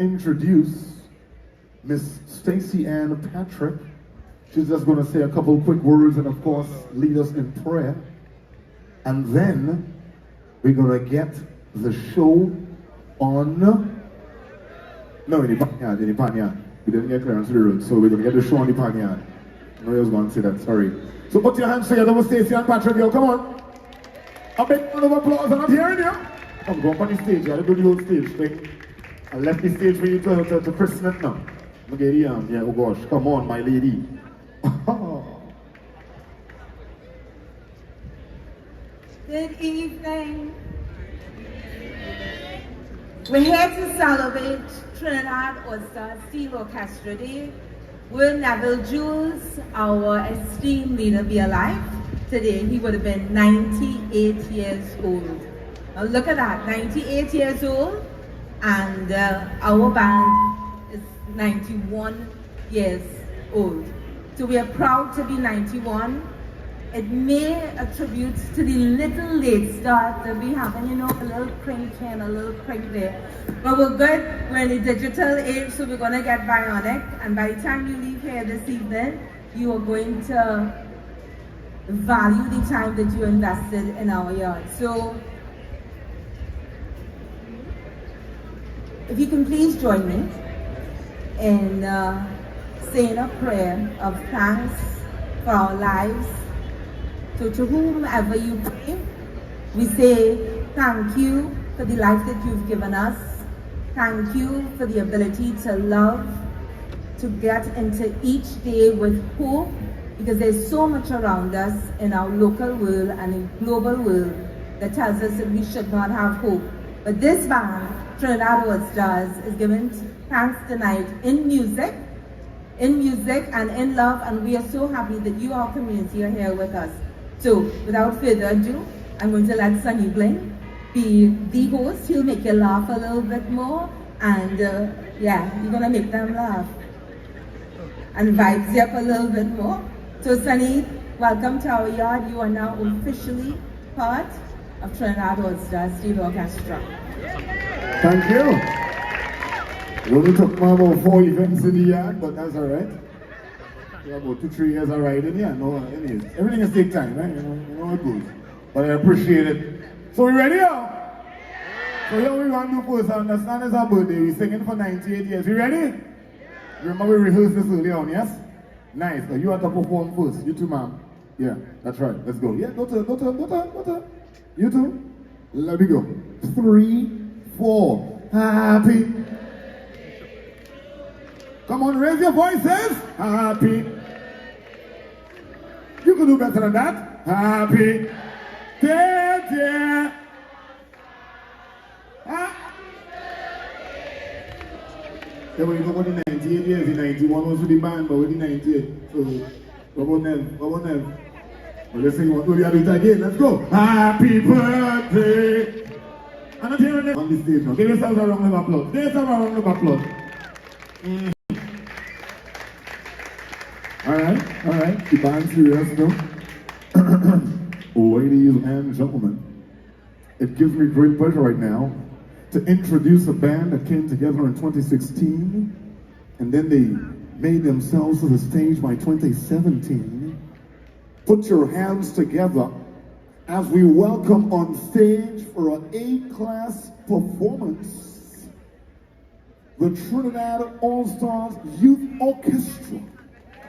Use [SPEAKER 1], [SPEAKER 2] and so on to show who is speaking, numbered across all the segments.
[SPEAKER 1] Introduce Miss Stacy Ann Patrick. She's just going to say a couple quick words and of course lead us in prayer. And then we're going to get the show on. No, in the Panyard. We didn't get clearance to the road, so we're going to get the show on the Panyard. No, I was going to say that, sorry. So put your hands together with Stacy Ann Patrick, yo, come on. A big round of applause, I'm not hearing you. Come go up on the stage, I do the whole stage thing. I left the stage for you to christen it now. Okay, yeah, oh gosh, come on, my lady.
[SPEAKER 2] Good evening. We're here to celebrate Trinidad All-Star Steel Orchestra Day. Will Neville Jules, our esteemed leader, be alive today? He would have been 98 years old. Now look at that, 98 years old, and our band is 91 years old. So we are proud to be 91. It may attribute to the little late start that we have, and you know, a little print here and a little print there. But we're good, we're in the digital age, so we're gonna get bionic, and by the time you leave here this evening, you are going to value the time that you invested in our yard. So, if you can please join me in saying a prayer of thanks for our lives. So to whomever you pray, we say thank you for the life that you've given us. Thank you for the ability to love, to get into each day with hope, because there's so much around us in our local world and in global world that tells us that we should not have hope. But this band, Trinidad All-Stars, is giving thanks tonight in music and in love, and we are so happy that you, our community, are here with us. So, without further ado, I'm going to let Sunny Bling be the host. He'll make you laugh a little bit more, and yeah, you're gonna make them laugh and vibes you up a little bit more. So, Sunny, welcome to our yard. You are now officially part of Trinidad All-Stars Steel Orchestra.
[SPEAKER 1] Thank you. It only took me about 4 events in the yard, but that's all right. Yeah, about 2-3 years of riding, yeah, no, anyways. Everything has take time, right? You know how it goes. But I appreciate it. So we ready now? So here we want to do first. I understand it's our birthday. We're singing for 98 years. You ready? Remember we rehearsed this early on, yes? Nice. So you have to perform first. You too, ma'am. Yeah, that's right. Let's go. Yeah, go to. You too. Let me go. 3, 4. Happy. Come on, raise your voices. Happy. You can do better than that. Happy. Yeah. Yeah, but you know what the 98 years, the 91 was with the band, but with the 98. So, what about them? Well, let's sing what we have it again. Let's go. Happy birthday. I'm not hearing it on the stage now. Give yourselves a round of applause. Give yourselves a round of applause. All right. The band's serious now. Ladies and gentlemen, it gives me great pleasure right now to introduce a band that came together in 2016, and then they made themselves to the stage by 2017. Put your hands together as we welcome on stage for an A-class performance, the Trinidad All-Stars Youth Orchestra.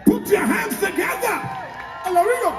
[SPEAKER 1] Put your hands together! Here we go!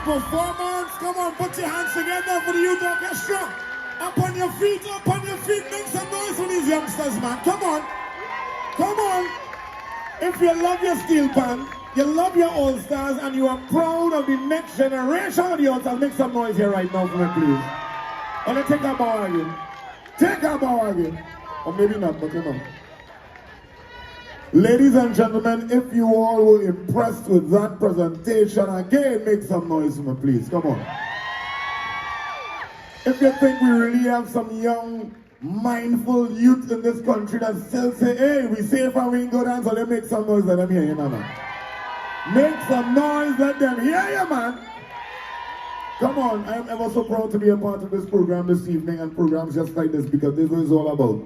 [SPEAKER 1] performance. Come on, put your hands together for the youth orchestra. Up on your feet, make some noise for these youngsters, man. Come on. Come on. If you love your steel pan, you love your all-stars, and you are proud of the next generation of the all-stars, make some noise here right now for me, please. And then take a bow again. Take a bow again. Or maybe not, but you know. Ladies and gentlemen, if you all were impressed with that presentation, again, make some noise for me, please. Come on. If you think we really have some young, mindful youth in this country that still say, hey, we safe and we ain't go dance, so let make some noise, let them hear you, man. Make some noise, let them hear you, man. Come on, I am ever so proud to be a part of this program this evening and programs just like this, because this is what it's all about.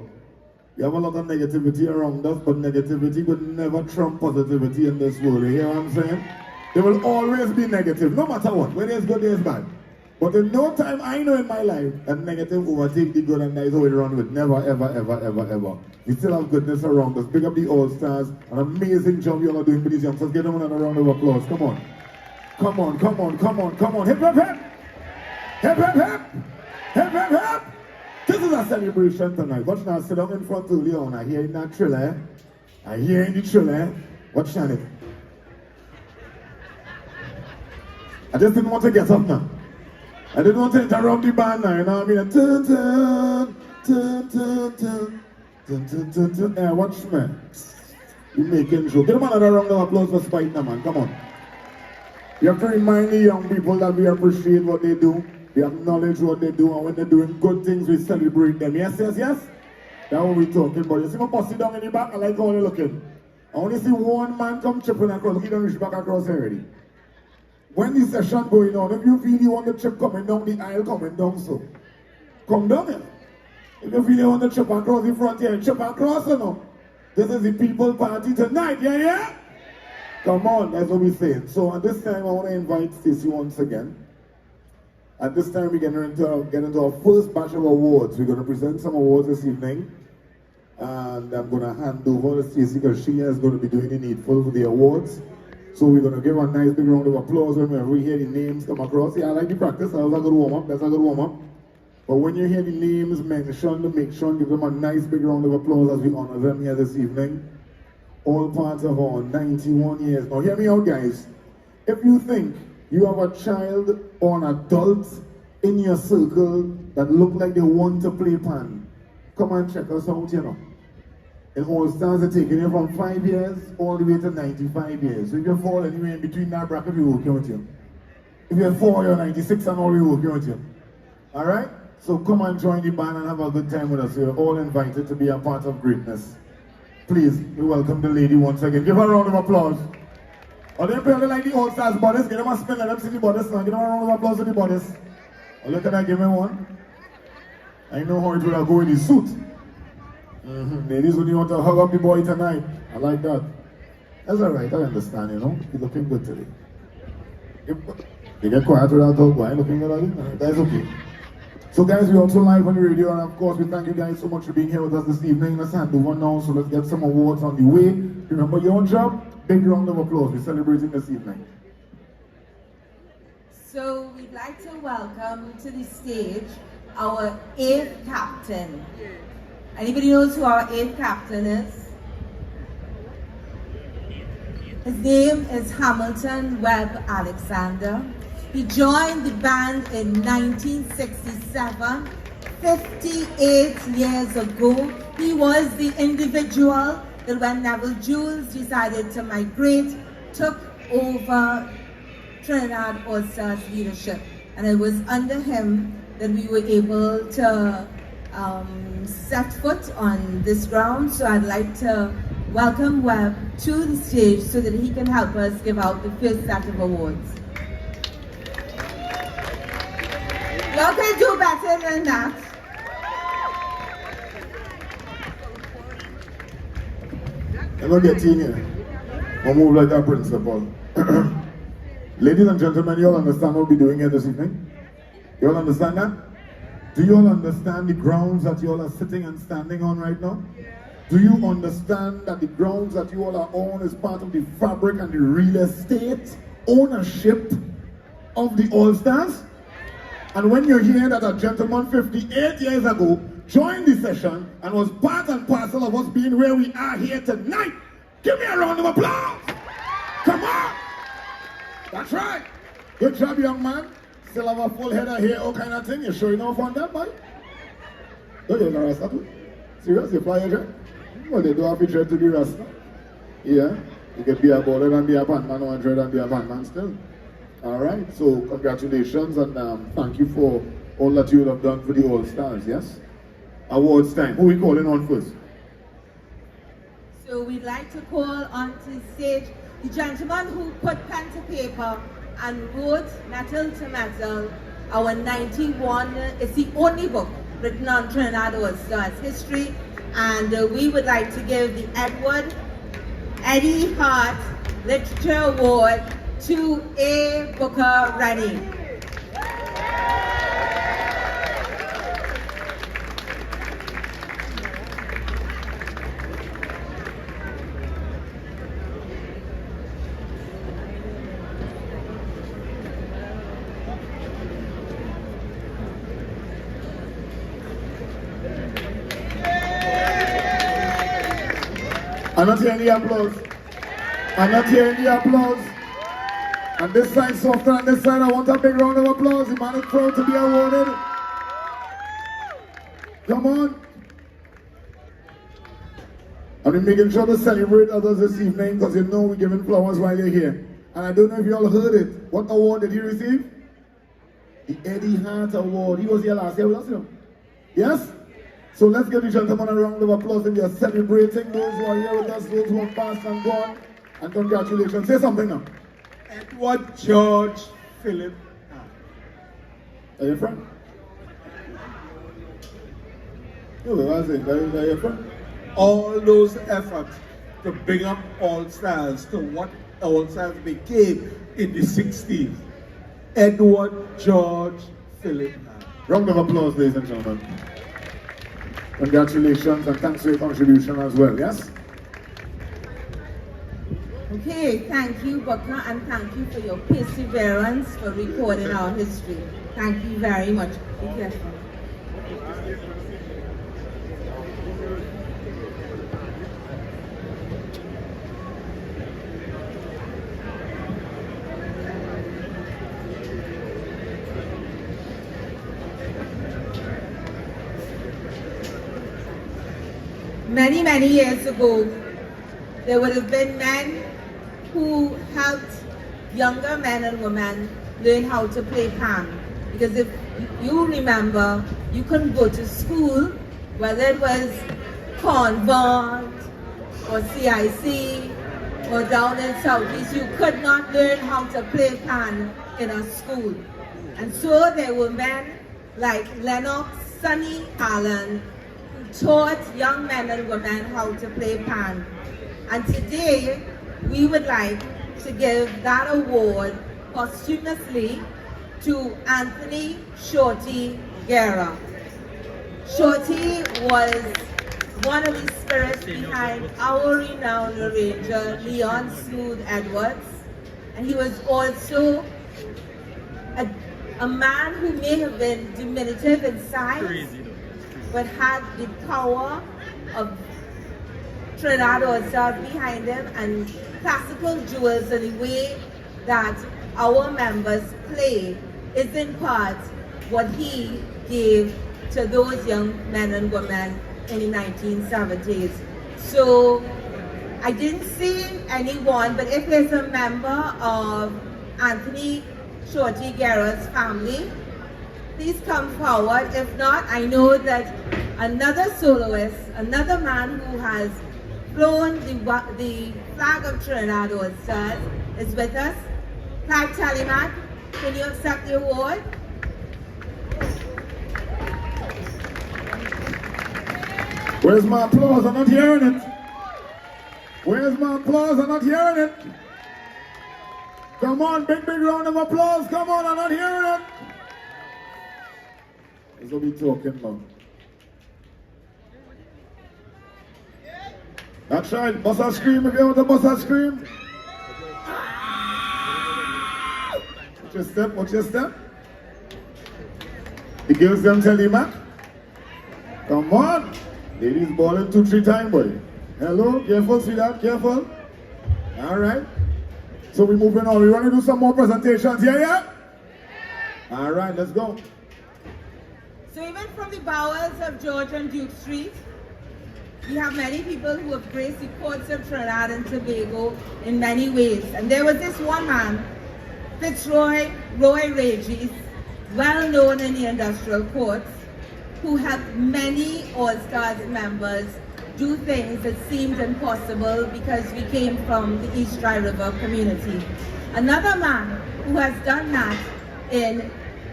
[SPEAKER 1] We have a lot of negativity around us, but negativity would never trump positivity in this world. You hear what I'm saying? There will always be negative, no matter what. Whether it's good, there's bad. But in no time I know in my life that negative overtake the good, and that is how we run with. Never, ever, ever, ever, ever. We still have goodness around us. Big up the all-stars. An amazing job you all are doing with these youngsters. Give them another round of applause. Come on. Come on, come on, come on, come on. Hip, hip, hip. Hip, hip, hip. Hip, hip, hip. This is a celebration tonight. Watch now, sit down in front of you. I hear in that trill, eh? I hear in the trill, eh? Watch on it. I just didn't want to get up now. I didn't want to interrupt the band now, you know what I mean? Tun, tun, tun, tun, tun, tun, tun, tun, tun. Hey, watch me. You making joke. Give them another round of applause for Spike now, man. Come on. You have to remind the young people that we appreciate what they do. We acknowledge what they do, and when they're doing good things, we celebrate them. Yes, yes, yes? That's what we're talking about. You see my posse down in the back? I like how they're looking. I only see one man come chipping across. He don't reach back across already. When the session going on, if you feel you want the chip coming down the aisle, coming down so, come down here. If you feel you want the chip across the front here, chip across, you know. This is the people party tonight, yeah, yeah? Come on, that's what we're saying. So at this time, I want to invite Stacey once again. At this time, we're going to get into our first batch of awards. We're going to present some awards this evening. And I'm going to hand over to Stacey because she is going to be doing the needful for the awards. So we're going to give a nice big round of applause when we hear the names come across. Yeah, I like the practice. That was a good warm-up. That's a good warm-up. But when you hear the names mentioned, make sure and give them a nice big round of applause as we honor them here this evening. All parts of our 91 years. Now hear me out, guys. If you think you have a child or an adult in your circle that look like they want to play pan, come and check us out, you know. In All Stars, they're taking you from 5 years all the way to 95 years. So if you fall anywhere in between that bracket, we're working with you. If you're 4, you're 96 and all, we're working with you. Alright? So come and join the band and have a good time with us. You're all invited to be a part of greatness. Please, we welcome the lady once again. Give her a round of applause. Or they play like the All Stars bodies. Give them a spin, let them see the bodies now. Give them a round of applause to the bodies. Or look at that, give me one. I know how it will go in the suit. Ladies, when you want to hug up the boy tonight, I like that. That's alright, I understand, you know. You're looking good today. You get quiet without talk, boy. Looking good at it? That's okay. So guys, we're also live on the radio, and of course, we thank you guys so much for being here with us this evening. Let's hand over now, so let's get some awards on the way. Remember your job? Big round of applause. We're celebrating this evening.
[SPEAKER 2] So we'd like to welcome to the stage our 8th captain. Anybody knows who our 8th captain is? His name is Hamilton Webb Alexander. He joined the band in 1967, 58 years ago. He was the individual that when Neville Jules decided to migrate, took over Trinidad All-Stars leadership. And it was under him that we were able to set foot on this ground. So I'd like to welcome Webb to the stage so that he can help us give out the first set of awards. Y'all can do better than that.
[SPEAKER 1] Never get in here. I'll move like that principal. Ladies and gentlemen, you all understand what we're doing here this evening? You all understand that? Do you all understand the grounds that you all are sitting and standing on right now? Do you understand that the grounds that you all are on is part of the fabric and the real estate ownership of the All-Stars. And when you hear that a gentleman 58 years ago joined the session and was part and parcel of us being where we are here tonight, give me a round of applause. Come on. That's right. Good job, young man. Still have a full head of hair, all kind of thing. You sure enough on that, boy? Don't you know Rasta too? Serious? You fly your jet? Well, they do have to dread to be Rasta. Yeah. You can be a baller and be a bandman, or dread and be a bandman still. Alright, so congratulations and thank you for all that you have done for the All-Stars, yes? Awards time. Who are we calling on first?
[SPEAKER 2] So we'd like to call on to the stage the gentleman who put pen to paper and wrote Metal to Metal, our 91, it's the only book written on Trinidad All-Stars history, and we would like to give the Edward Eddie Hart Literature Award to A. Booker Rennie.
[SPEAKER 1] I'm not hearing the applause. I'm not hearing the applause. And this side softer, and this side I want a big round of applause. The man is proud to be awarded. Come on. I've been making sure to celebrate others this evening because you know we're giving flowers while you're here. And I don't know if you all heard it. What award did he receive? The Eddie Hart Award. He was here last year with us, you know. Yes? So let's give the gentleman a round of applause and we are celebrating those who are here with us, those who have passed and gone. And congratulations. Say something now.
[SPEAKER 3] Edward George Philip.
[SPEAKER 1] Are you from? No, I was saying, are you from?
[SPEAKER 3] All those efforts to bring up All-Stars to what All-Stars became in the 60s. Edward George Philip.
[SPEAKER 1] Round of applause, ladies and gentlemen. Congratulations and thanks for your contribution as well, yes?
[SPEAKER 2] Okay, thank you, Booker, and thank you for your perseverance for recording our history. Thank you very much. Be careful. Many, many years ago, there would have been men who helped younger men and women learn how to play pan. Because if you remember, you couldn't go to school, whether it was convent or CIC or down in Southeast, you could not learn how to play pan in a school. And so there were men like Lennox, Sonny Allen, taught young men and women how to play pan. And today, we would like to give that award posthumously to Anthony Shorty Guerra. Shorty was one of the spirits behind our renowned arranger, Leon Smooth Edwards. And he was also a man who may have been diminutive in size, but had the power of Trinidad All-Stars behind him and classical jewels in the way that our members play is in part what he gave to those young men and women in the 1970s. So I didn't see anyone, but if there's a member of Anthony Shorty Guerra's family, please come forward. If not, I know that another soloist, another man who has flown the flag of Trinidad All-Stars is with us. Clive Talimat, can you accept the award?
[SPEAKER 1] Where's my applause? I'm not hearing it. Where's my applause? I'm not hearing it. Come on, big round of applause. Come on, I'm not hearing it. That's what we talking about. That's right. Bust a scream if you want to bust a scream. Put your step, watch your step. The girls them tell you, man. Come on. Ladies balling 2-3 times, boy. Hello, careful, sweetheart, careful. All right. So we're moving on. We want to do some more presentations. Yeah? All right, let's go.
[SPEAKER 2] So even from the bowels of George and Duke Street, we have many people who have graced the courts of Trinidad and Tobago in many ways. And there was this one man, Fitzroy Roy Regis, well known in the industrial courts, who helped many All-Stars members do things that seemed impossible because we came from the East Dry River community. Another man who has done that in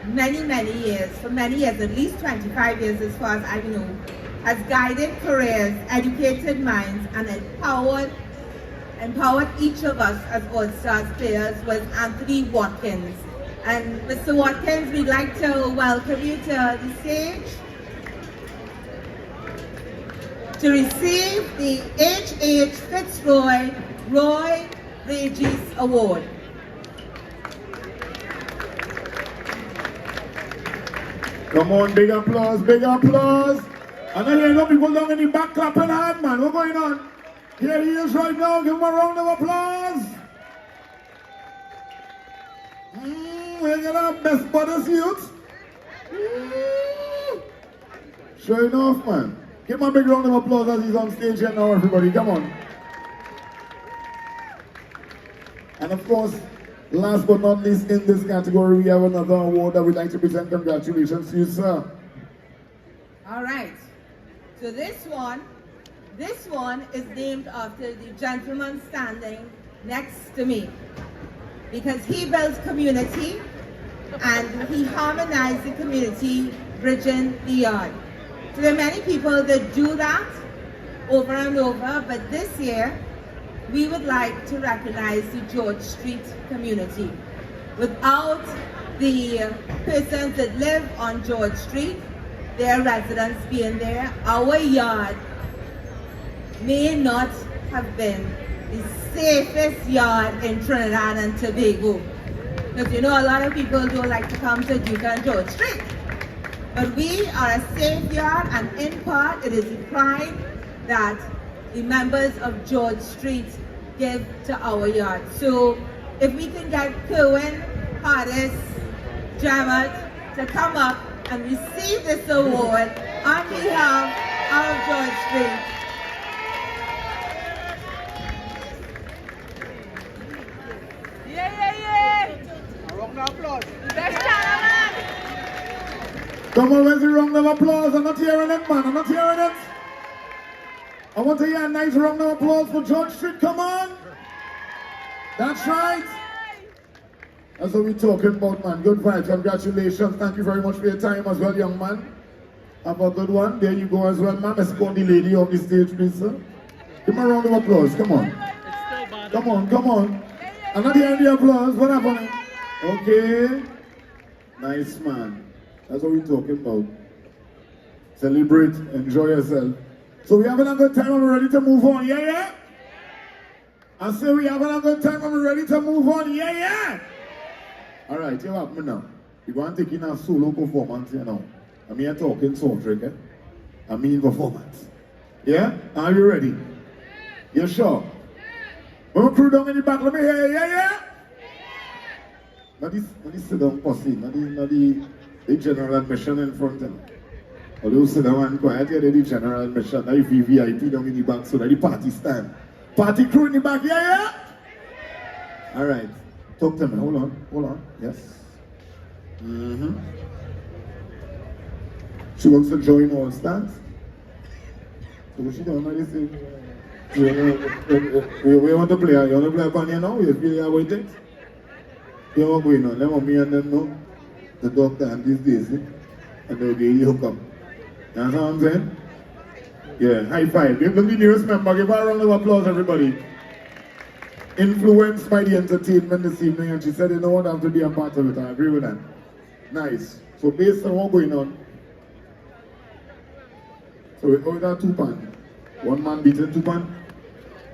[SPEAKER 2] many years, for many years, at least 25 years as far as I know, has guided careers, educated minds, and empowered each of us as All-Stars players was Anthony Watkins. And Mr. Watkins, we'd like to welcome you to the stage to receive the H.H. Fitzroy Roy Regis Award.
[SPEAKER 1] Come on, big applause, big applause. And then you know people down in the back clapping hard, man. What's going on? Here he is right now. Give him a round of applause. We're gonna best brothers youth. Sure enough, man. Give him a big round of applause as he's on stage here now, everybody. Come on. And of course, last but not least in this category, we have another award that we'd like to present. Congratulations to you, sir.
[SPEAKER 2] All right. So this one is named after the gentleman standing next to me, because he builds community and he harmonized the community, bridging the yard. So there are many people that do that over and over, but this year we would like to recognize the George Street community. Without the persons that live on George Street, their residents being there, our yard may not have been the safest yard in Trinidad and Tobago. Because you know a lot of people don't like to come to Duke and George Street. But we are a safe yard, and in part it is the pride that the members of George Street give to our yard. So if we can get Kerwin, Hardis, Jamet to come up and receive this award on behalf of George Street. Yeah. A round of applause. Best gentleman.
[SPEAKER 1] Come on, where's the round of applause? I'm not hearing it, man. I'm not hearing it. I want to hear a nice round of applause for George Street. Come on. That's right. That's what we're talking about, man. Good vibes. Congratulations. Thank you very much for your time as well, young man. Have a good one. There you go as well, man. Let's call the lady on the stage, please, sir. Give me a round of applause. Come on. Come on. I'm not hearing the applause. What happened? Okay. Nice, man. That's what we're talking about. Celebrate. Enjoy yourself. So we having a good time and we're ready to move on. Yeah? I say we having a good time and we're ready to move on. Yeah? All right, you have me now. We're going to take in a solo performance here now. I mean, I'm talking soft drink, eh? I mean performance. Yeah? Are you ready? You sure? When we crew down in the back, let me hear you. Yeah? Not this sit down pussy, not the general admission in front of them. Although sit down and quiet, yeah, the general admission. Now if you VIP down in the back, so that the party stand. Party crew in the back, yeah? All right. Talk to me. Hold on. Yes. She wants to join All Stars. So what she doing? What is it? We want to play. You want to play Panyard now? You feel how it is? You want to go in on? Let me and them know. The doctor and these days, and they'll get you hook up. You know what I'm saying? Yeah, high five. Give them the nearest member. Give her a round of applause, everybody. Influenced by the entertainment this evening, and she said, you know what, I have to be a part of it. I agree with that. Nice. So based on what's going on, so we order 2 pan. 1 man beating 2 pan.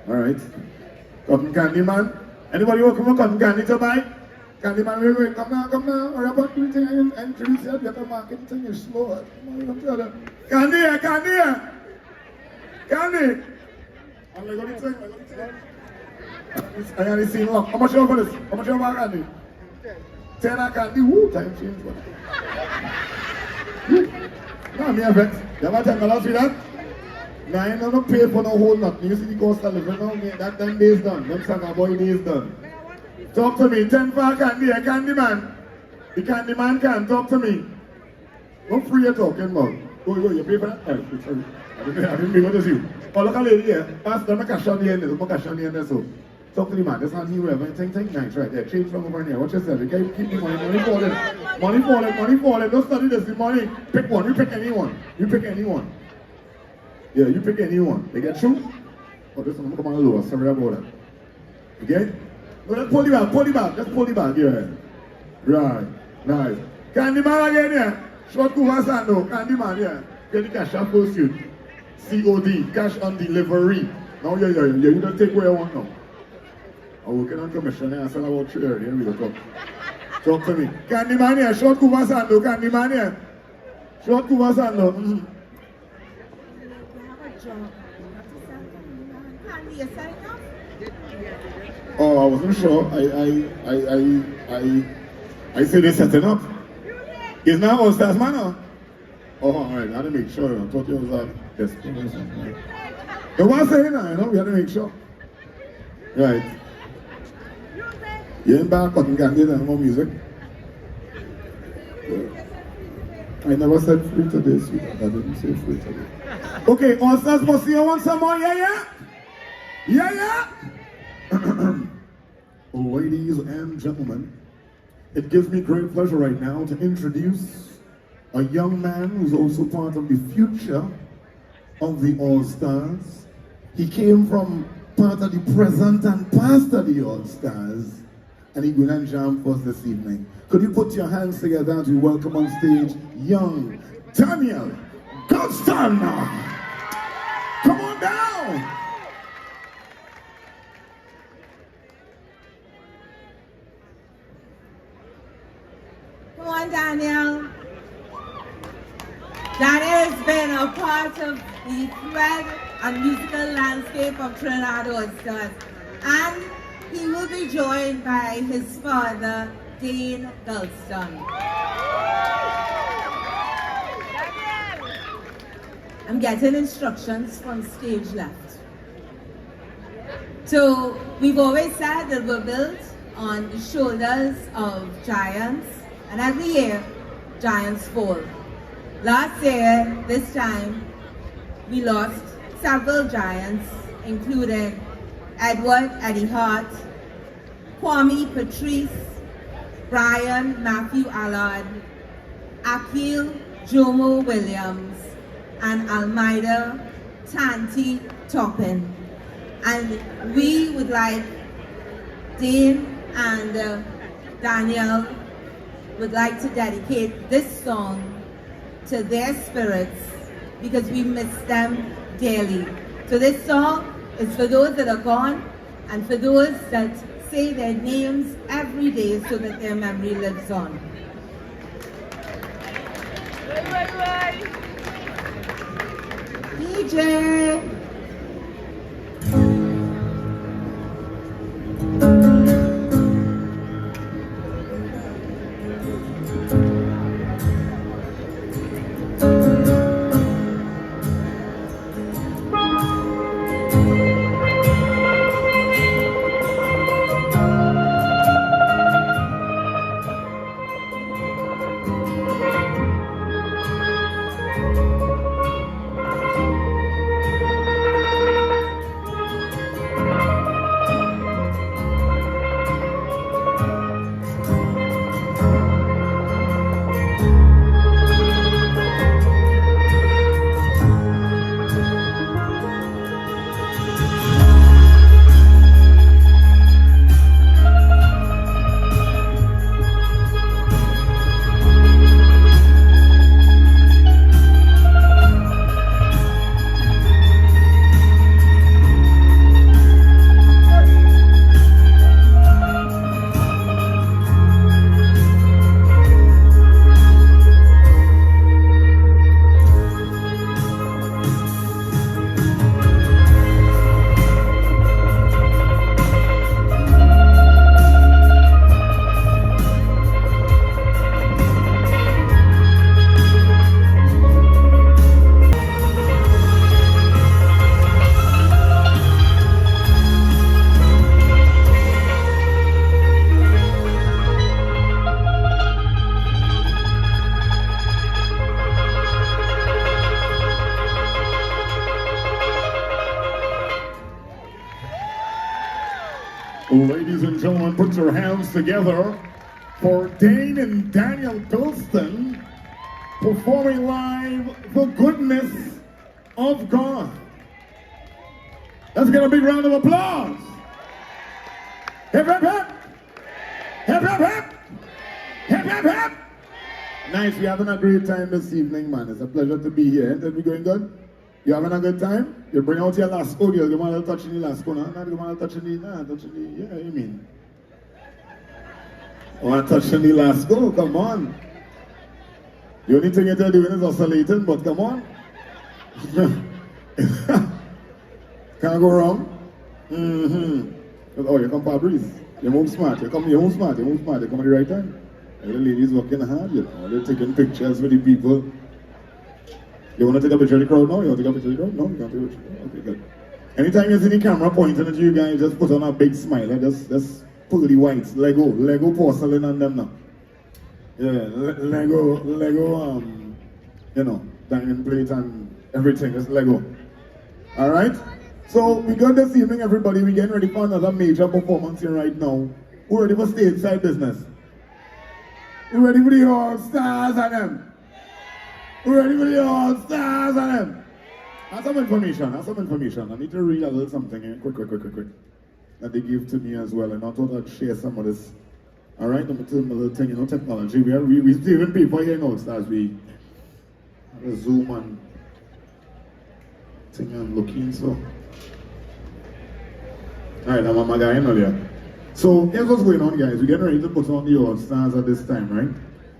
[SPEAKER 1] All right. Cotton candy, man. Anybody want to come cotton candy to buy? Candyman, wait, come now. Hurry up and do it and introduce yourself. You have to market it and you're slow. Candy. I'm like, what do you think? I only seen one. How much you over this? How much you over Candy? 10 a Candy. Woo, time change. No, me a vex. You ever $10 for that? Nah, I ain't gonna pay for no whole nothing. You see the cost of living now, that 10 days done. Them Sanga boy days done. Talk to me, 10 for Candy, a Candyman. The Candyman can talk to me. What free you talking about? Go, you pay for that? Oh, sorry. I didn't mean what is you. Oh, look at the lady here. Ask them, cash on the end, there's cash on the end, so. Talk to the man, that's not new ever. Think nice, right there. Change from over here. Watch yourself. You can't keep the money falling. Don't study this, the money. Pick one, you pick anyone. Yeah, you pick anyone. They get through? Oh, this one, come on lower. Sorry about that. You get it? No, let's pull the bag. Just pull the bag, yeah. Right, nice. Candyman again, yeah. Short cover sand, no. Candyman, yeah. Get the cash on pursuit. COD, cash on delivery. Now, yeah. You don't take where you want now. I'm working on commission and I said about 3 here we go. Talk to me. Candyman, yeah. Short cover sand, no. Candyman, yeah. Short cover sand, no. Oh, I wasn't sure. I said they're setting up. It's not all stars, man. Oh, all right. I had to make sure. I thought it was a destination. The one saying now, you know, we had to make sure. Right. You ain't back, but you can't get any more music. I never said free today, sweetheart. I didn't say free today. Okay, all stars must see you want some more, yeah? Ladies and gentlemen, it gives me great pleasure right now to introduce a young man who's also part of the future of the All-Stars. He came from part of the present and past of the All-Stars, and he's going to jam for us this evening. Could you put your hands together to welcome on stage young Daniel Galston? Come on down!
[SPEAKER 2] Come on, Daniel. Daniel has been a part of the thread and musical landscape of Trinidad All-Stars, and he will be joined by his father, Dane Galston. I'm getting instructions from stage left. So we've always said that we're built on the shoulders of giants, and every year, giants fall. Last year, this time, we lost several giants, including Edward Eddie Hart, Kwame Patrice, Brian Matthew Allard, Akil Jomo Williams, and Almeida Tanti Toppin. And we would like Dane and Daniel would like to dedicate this song to their spirits because we miss them dearly. So this song is for those that are gone and for those that say their names every day so that their memory lives on. DJ!
[SPEAKER 1] Ladies and gentlemen, put your hands together for Dane and Daniel Bilston performing live The Goodness of God. Let's get a big round of applause. Hip, hip, hip. Hip, hip, hip. Hip, hip, hip. Nice, we're having a great time this evening, man. It's a pleasure to be here. Ain't we going good? You having a good time? You bring out your lasco, girl. You want to touch in the lasco, nah? Not you want to touch in the, yeah, you mean? Want to touch in the lasco? Come on. The only thing you're doing is oscillating, but come on. Can't go wrong. Oh, you come for a breeze. You move smart. You move smart. You come at the right time. And the ladies working hard, you know. They're taking pictures with the people. You want to take a picture of the crowd now? You want to take a picture of the crowd? No, you can't take a picture. Okay, good. Anytime you see the camera pointing at you guys, just put on a big smile. Just pull the whites. Lego porcelain on them now. Yeah, Lego, you know, diamond plate and everything is Lego. Alright? So, we got this evening, everybody. We're getting ready for another major performance here right now. We're ready for stage side business. We're ready for the all-stars and them. We're ready for the all-stars and them. Have some information. I need to read a little something here. Quick. That they give to me as well. And I thought I'd share some of this. Alright, let me tell you a little thing, you know, technology. We saving people here now, stars. We zoom and thing and looking, so. Alright, I'm a guy in earlier. So, here's what's going on, guys. We're getting ready to put on the all-stars at this time, right?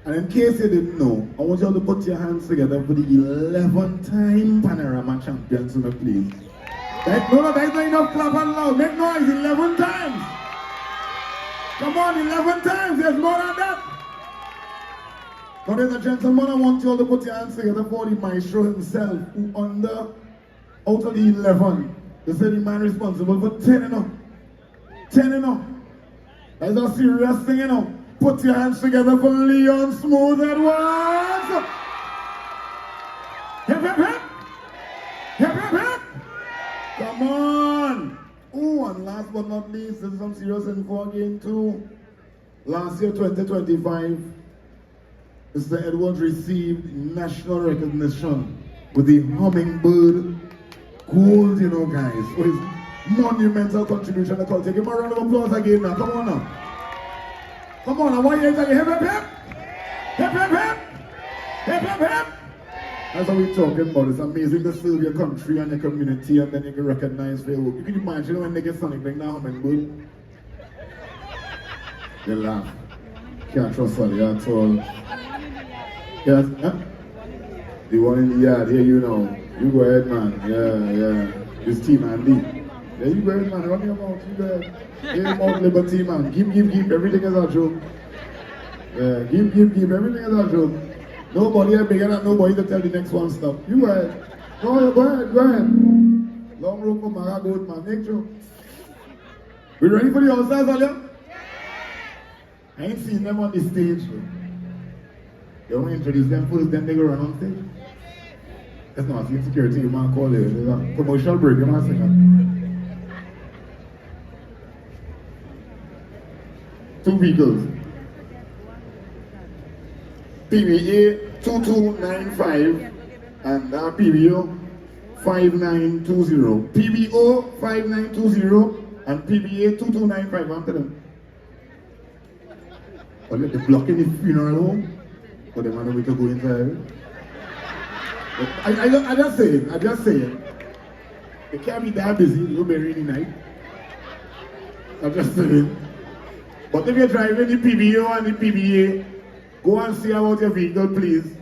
[SPEAKER 1] And in case you didn't know, I want you all to put your hands together for the 11th-time Panorama champions, please. Right? No, that's not enough clap and loud. Make noise, 11 times. Come on, 11 times. There's more than that. Now, ladies and gentlemen, I want you all to put your hands together for the maestro himself, who out of the 11, they say the man responsible for 10 and up. 10 and up. That's a serious thing, you know. Put your hands together for Leon Smooth Edwards. Hip, hip, hip. Hip, hip, hip. Come on. Oh, and last but not least, there's some serious info again too. Last year, 2025, Mr. Edwards received national recognition with the Hummingbird Gold, you know, guys, for his monumental contribution to culture. Give him a round of applause again now. Come on now. Come on, I want you to tell you hip, hip, hip. Hip, hip, hip. Hip, hip, hip. That's what we're talking about. It's amazing to serve your country and your community, and then you can recognize their work. You can imagine when they get something like that, Hummingbird. They laugh. Can't trust all at all. Yes, huh? The one in the yard, here you know. You go ahead, man. Yeah. This team, Andy. Yeah, you go ahead, man. Run your mouth. You go ahead. Give him out liberty, man. Give. Everything is a joke. Yeah, give. Everything is a joke. Nobody is bigger than nobody to tell the next one stuff. You go ahead. No, go ahead. Long rope for Mara Goat, man. Make sure. We ready for the all-stars, earlier? I ain't seen them on the stage. You want to introduce them first, then they go run on stage? That's not a security, you might call it. There's a commercial break, you might say that. 2 vehicles. PBA 2295 and PBO 5920. PBO 5920 and PBA 2295. I'm telling them. Well, they're blocking the funeral home, but they want to go inside. I just say it. They can't be that busy, it'll be really night. I just say it. But if you're driving the PBO and the PBA, go and see about your vehicle, please.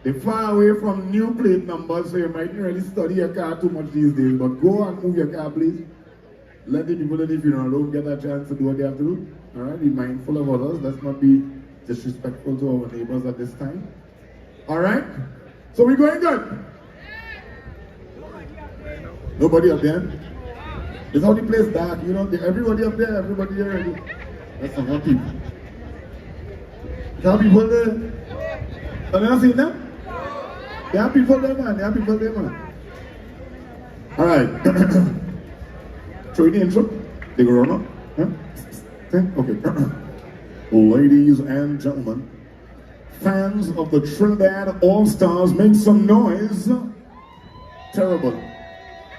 [SPEAKER 1] They're far away from new plate numbers, so you mightn't really study your car too much these days. But go and move your car, please. Let the people in the funeral home get a chance to do what they have to do. Alright, be mindful of others. Let's not be disrespectful to our neighbors at this time. Alright? So we're going good? Nobody up there? It's how the place dark, you know, everybody up there, everybody there ready. That's some more people. There are people there. Have you not seen them? There are people there, man. Alright. Show you the intro. They go run up. Huh? Okay. Ladies and gentlemen, fans of the Trinidad All-Stars, make some noise. Terrible.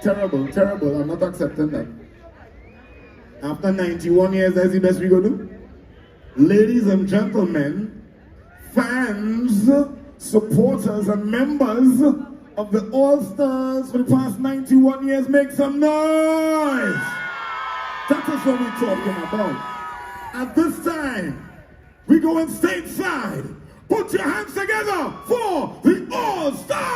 [SPEAKER 1] Terrible, terrible. I'm not accepting that. After 91 years, that's the best we gonna do. Ladies and gentlemen, fans, supporters, and members of the All-Stars for the past 91 years, make some noise. That is what we're talking about. At this time, we going stateside. Put your hands together for the All-Stars!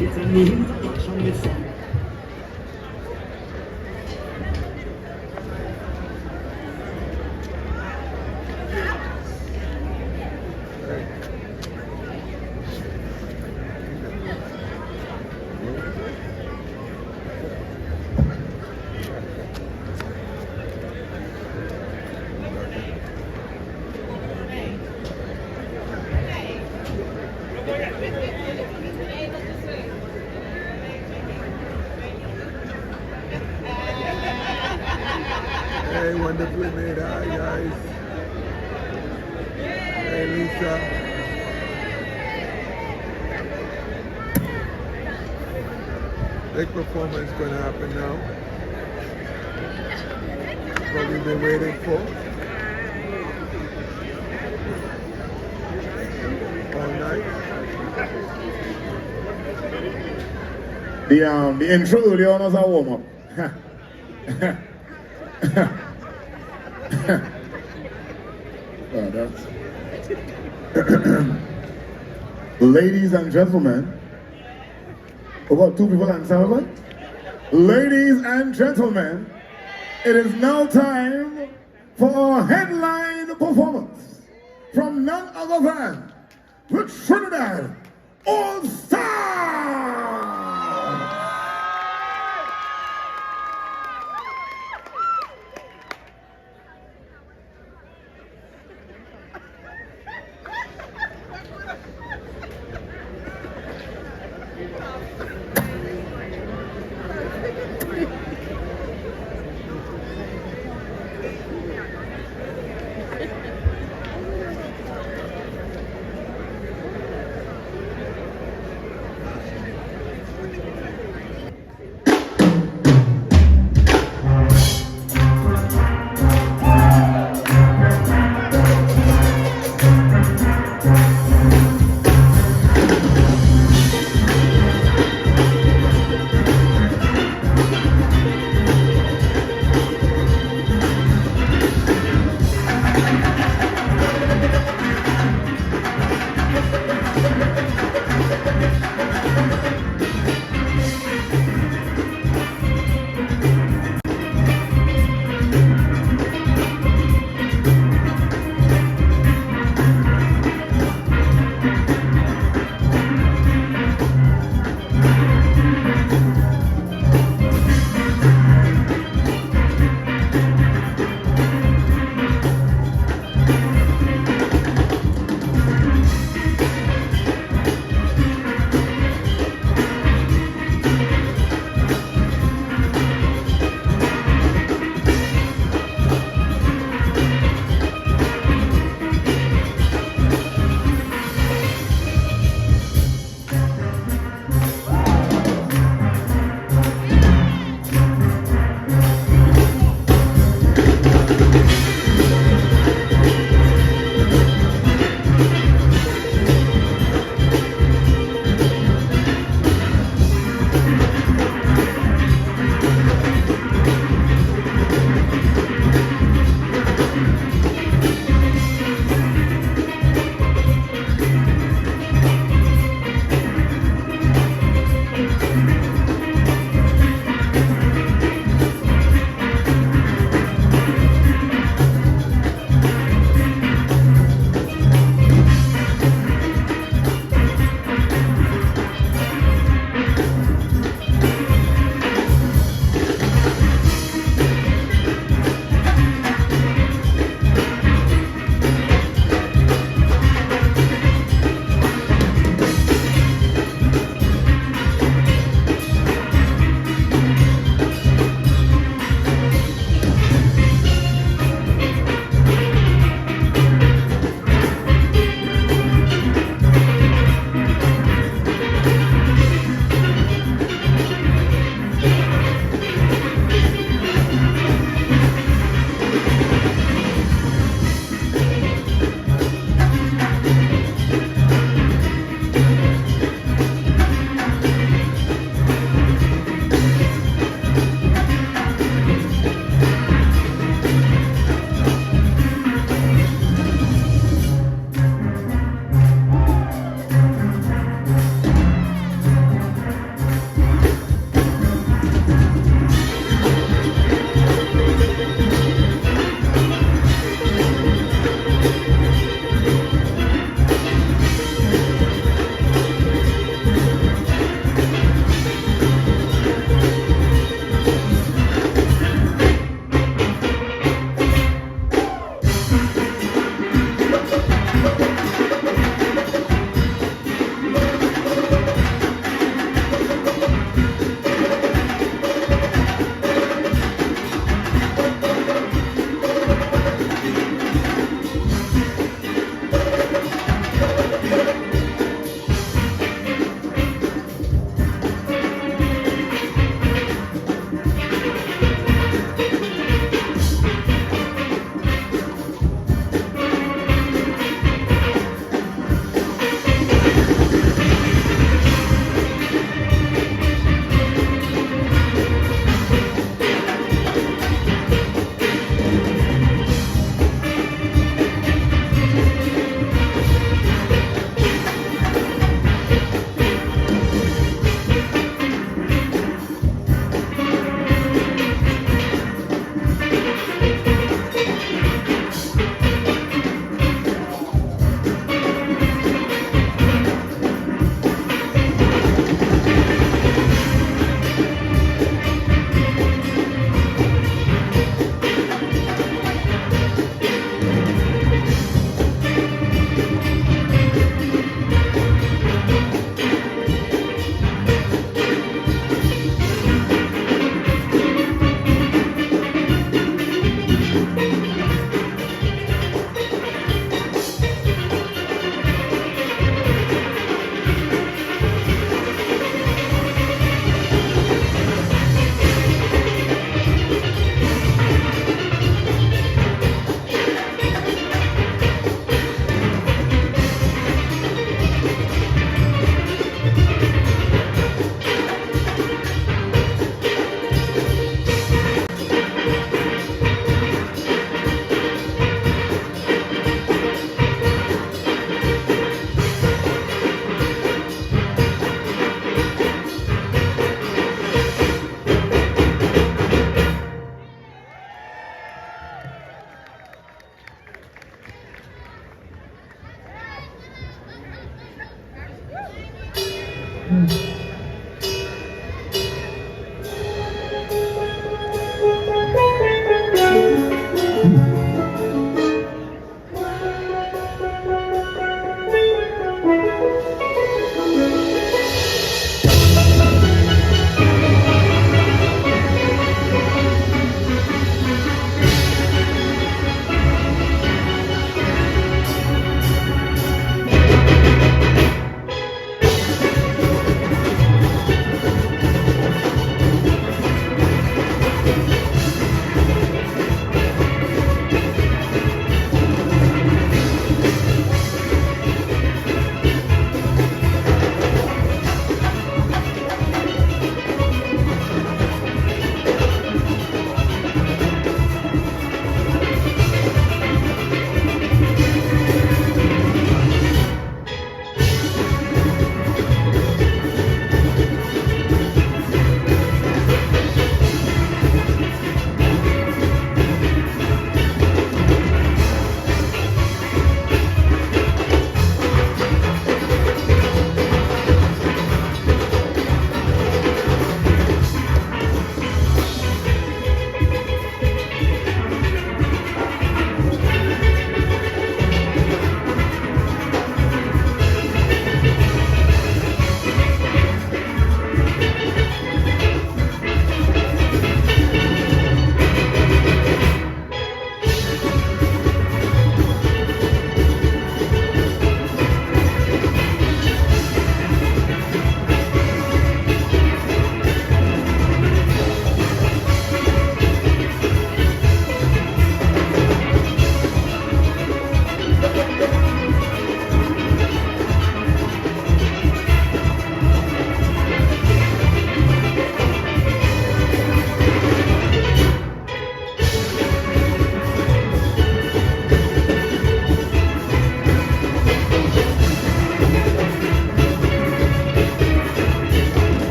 [SPEAKER 4] It's a new introduction this song.
[SPEAKER 5] Hey, wonderfully made. Hi, guys. Hey, Lisa. Big performance going to happen now. What we've been waiting for all night.
[SPEAKER 1] The intro early on was a warm-up. Ladies and gentlemen, about two people and seven. Ladies and gentlemen, it is now time for our headline performance from none other than the Trinidad All-Stars!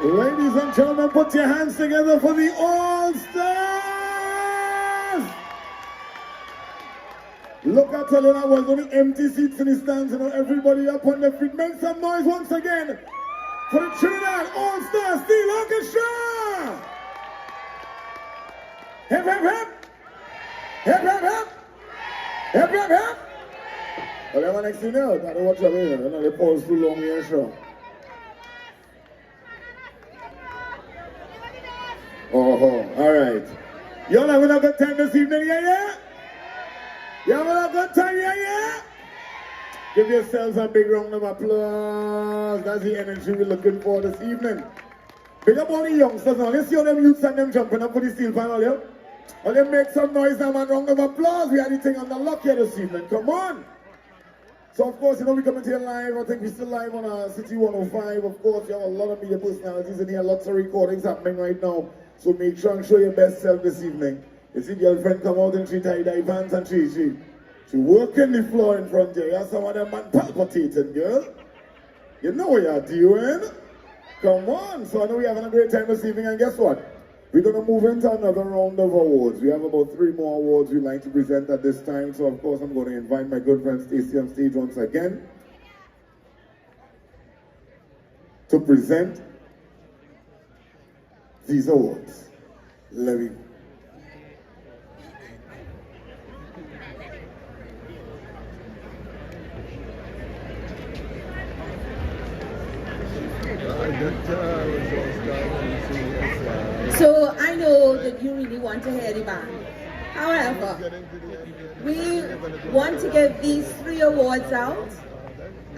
[SPEAKER 1] Ladies and gentlemen, put your hands together for the All-Stars! Look at telling I was only empty seats in the stands, you know, everybody up on their feet. Make some noise once again for the Trinidad All-Star Steel Orchestra! Hip, hip, hip! Hip, hip, hip! Hip, hip, hip! Well, I'm next thing now, I don't watch them here, you know, they pause too long here, sure. Oh, all right. Y'all having a good time this evening, yeah? Y'all having a good time, yeah? Give yourselves a big round of applause. That's the energy we're looking for this evening. Big up all the youngsters now. Let's see all them youths and them jumping up for the steel panel, yeah? Well, them make some noise now, man. Round of applause. We had the thing on the lock here this evening. Come on. So, of course, you know, we're coming to you live. I think we're still live on City 105. Of course, you have a lot of media personalities in here. Lots of recordings happening right now. So make sure and show your best self this evening. You see girlfriend come out in she tie-dye pants and she working the floor in front of you. You have some of them man palpitating, girl. You know what you're doing. Come on. So I know we're having a great time this evening, and guess what? We're going to move into another round of awards. We have about 3 more awards we'd like to present at this time. So of course I'm going to invite my good friend Stacey on stage once again to present these awards. Let me.
[SPEAKER 2] So I know that you really want to hear the band. However, we want to give these 3 awards out.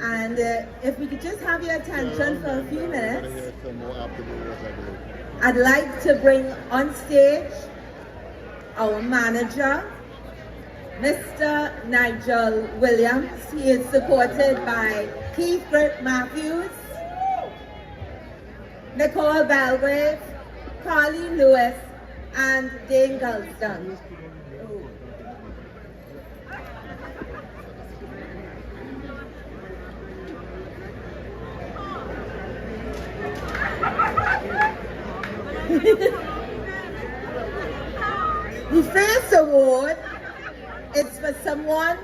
[SPEAKER 2] And if we could just have your attention for a few minutes, I'd like to bring on stage our manager, Mr. Nigel Williams. He is supported by Keith Grip Matthews, Nicole Belgrave, Carly Lewis, and Dane Gulston. The first award is for someone.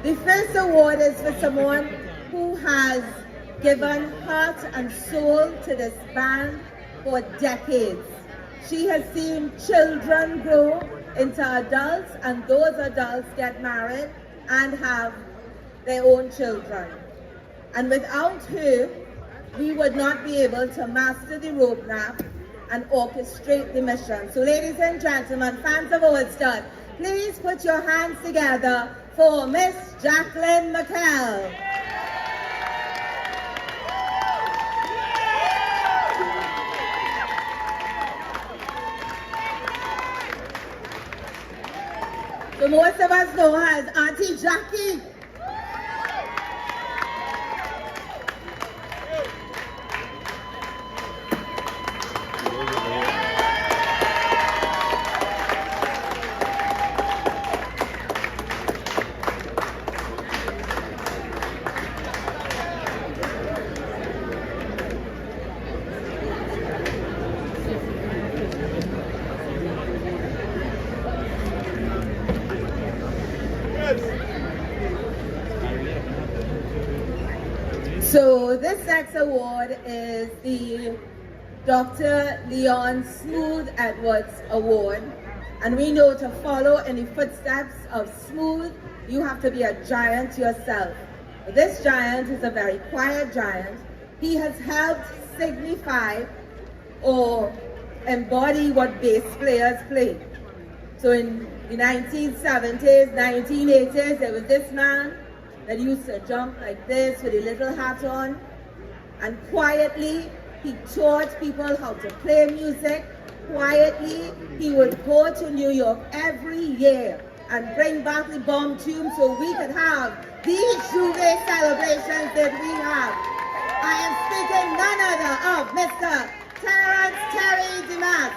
[SPEAKER 2] The first award is for someone who has given heart and soul to this band for decades. She has seen children grow into adults, and those adults get married and have their own children. And without her, we would not be able to master the rope nap and orchestrate the mission. So ladies and gentlemen, fans of Old Stud, please put your hands together for Miss Jacqueline McKell. So most of us know her as Auntie Jackie. So this next award is the Dr. Leon Smooth Edwards Award. And we know to follow in the footsteps of Smooth, you have to be a giant yourself. This giant is a very quiet giant. He has helped signify or embody what bass players play. So in the 1970s, 1980s, there was this man that used to jump like this with a little hat on, and quietly he taught people how to play music. Quietly he would go to New York every year and bring back the bomb tune so we could have these Juve celebrations that we have. I am speaking none other of Mr. Terrence Terry Dimas.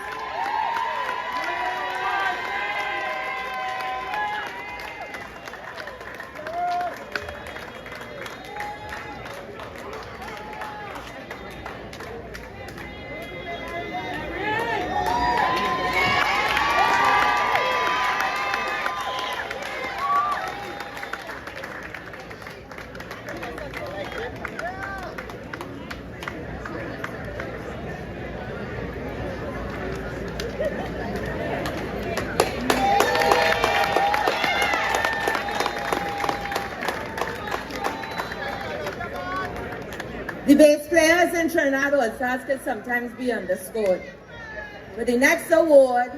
[SPEAKER 2] The bass players in Trinidad All-Stars can sometimes be underscored. But the next award,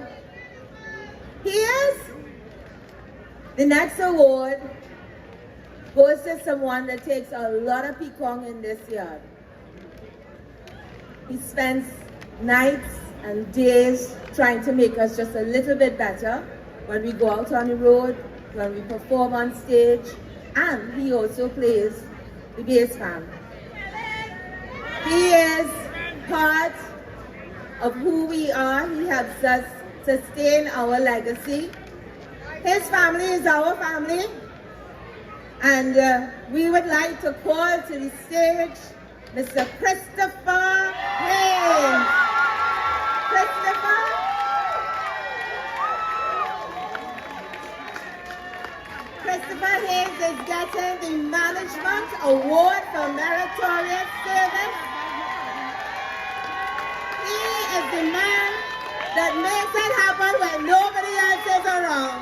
[SPEAKER 2] the next award goes to someone that takes a lot of pekong in this yard. He spends nights and days trying to make us just a little bit better when we go out on the road, when we perform on stage, and he also plays the bass fan. He is part of who we are. He helps us sustain our legacy. His family is our family, and we would like to call to the stage Mr. Christopher Hayes. Christopher Hayes is getting the Management Award for Meritorious Service. He is the man that makes it happen when nobody else is around.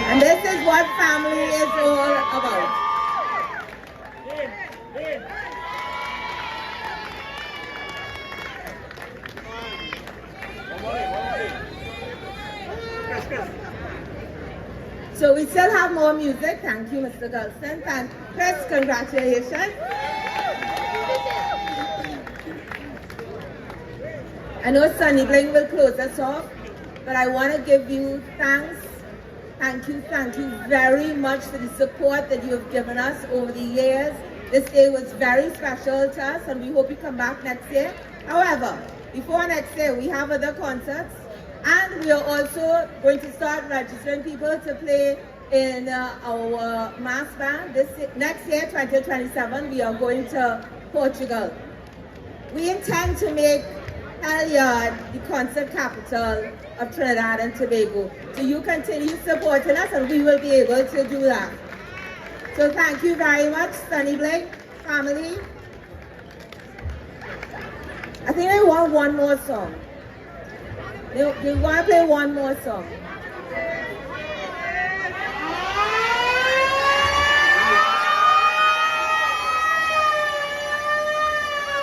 [SPEAKER 2] And this is what family is all about. So we still have more music. Thank you, Mr. Gulson. And Chris, congratulations. I know Sunny Bling will close us off, but I want to give you thanks. Thank you very much for the support that you have given us over the years. This day was very special to us, and we hope you come back next year. However, before next year, we have other concerts, and we are also going to start registering people to play in our mass band. Next year, 2027, we are going to Portugal. We intend to make Panyard the concert capital of Trinidad and Tobago. So you continue supporting us, and we will be able to do that. So thank you very much, Sunny Blake family. I think I want one more song. You want to play one more song?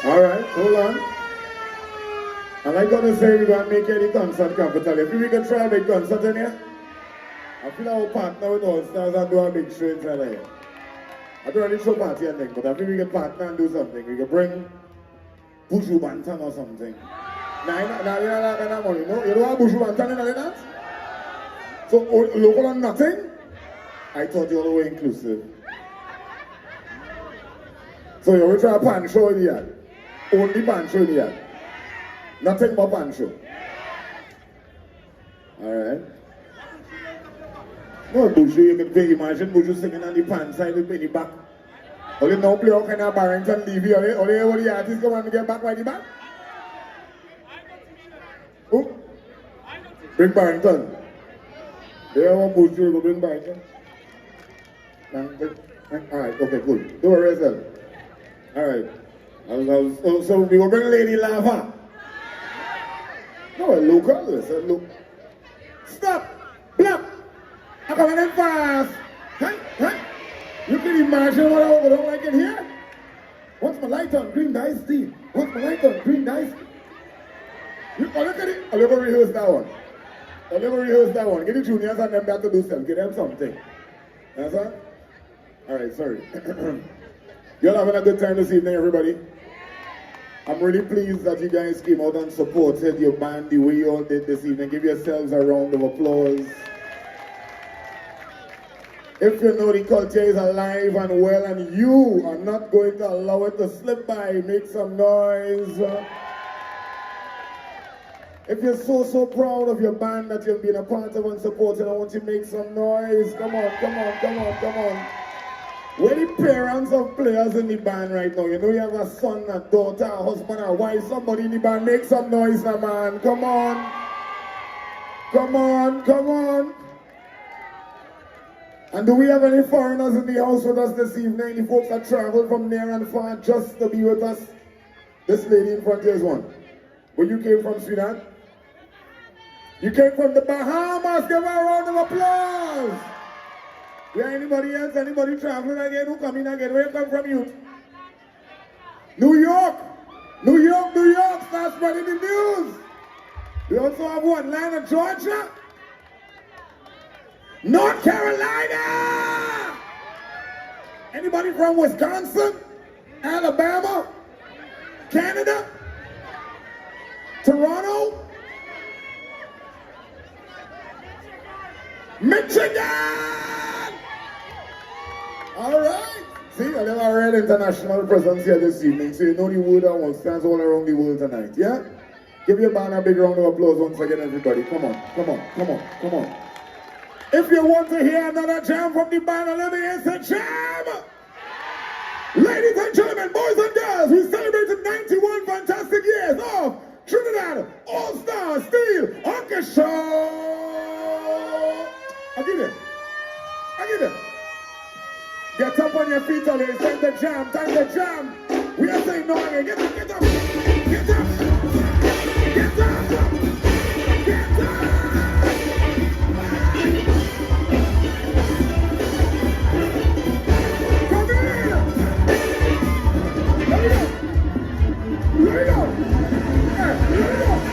[SPEAKER 1] All right, hold on. And I'm going to say we're going to make any concert capital. If we can try a big concert in here, I feel our partner with All Stars and do a big show inside here. I don't really show party and thing, but I think we can partner and do something. We can bring Buju Bantan or something. Nah, you don't have Buju Bantan in that? So, local and nothing? I thought you were all the way inclusive. So you will try a pan show in here. Only pan show in here. Nothing but pan show. Alright. No, Buju, you can play. Imagine Buju singing on the pan side with the back. Only now play all kind of Barrington leave here. Only the artists come and get back by the back. Who? Bring Barrington. They want Buju to bring Barrington. Alright, okay, cool. Don't worry yourself. Alright. So we will bring Lady Lava. No, local. Listen, look. Stop! Block! I'm coming in fast! Hey! You can imagine what I would like in here? What's my light on? Green dice tea. What's my light on? Green dice. Look at it. I'll never rehearse that one. Get the juniors and them back to do something. Get them something. You understand? Alright, sorry. You're having a good time this evening, everybody. I'm really pleased that you guys came out and supported your band the way you all did this evening. Give yourselves a round of applause. If you know the culture is alive and well and you are not going to allow it to slip by, make some noise. If you're so proud of your band that you've been a part of and supported, I want you to make some noise. Come on. Where the parents of players in the band right now? You know you have a son, a daughter, a husband, a wife, somebody in the band. Make some noise, man. Come on. And do we have any foreigners in the house with us this evening? Any folks that traveled from near and far just to be with us? This lady in front here is one. Where you came from, sweetheart? You came from the Bahamas. Give her a round of applause. Yeah, anybody else? Anybody traveling again? Who coming again? Where you come from, you? New York. New York, New York. Start spreading the news. We also have what? Atlanta, Georgia? North Carolina! Anybody from Wisconsin? Alabama? Canada? Toronto? Michigan! All right. See, I have a real international presence here this evening, so you know the word that stands all around the world tonight, yeah? Give your band a big round of applause once again, everybody. Come on, come on, come on, come on. If you want to hear another jam from the band, let me hear the jam! Ladies and gentlemen, boys and girls, we celebrated 91 fantastic years of Trinidad All-Star Steel Orchestra! I get it. I get it. Get up on your feet, all it's time to jam, time to jam. We are saying no again. Get up, get up, get up, get up, get up. Come here. Let me go. Let me go. Let me go.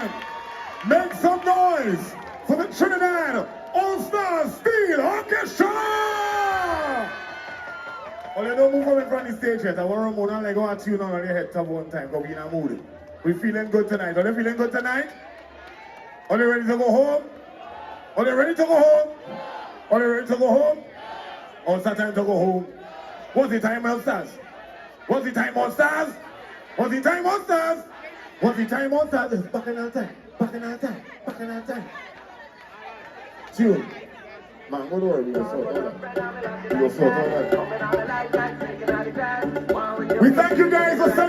[SPEAKER 1] gentlemen, make some noise for the Trinidad All-Stars Steel Orchestra! Well, you don't move up in front of the stage yet. I want Ramona and I go and tune on your head top one time because we're in a mood. We feeling good tonight. Are they feeling good tonight? Are they ready to go home? Are they ready to go home? Are they ready to go home? Or it's time to go home? What's the time, All-Stars? What's the time, All-Stars? What's the time, All-Stars? What's the time, All-Stars? It's back in our time. Back in our time. Back in our time. Tune. Man, don't worry, we will sort all that. We will sort all that. We thank you guys for celebrating.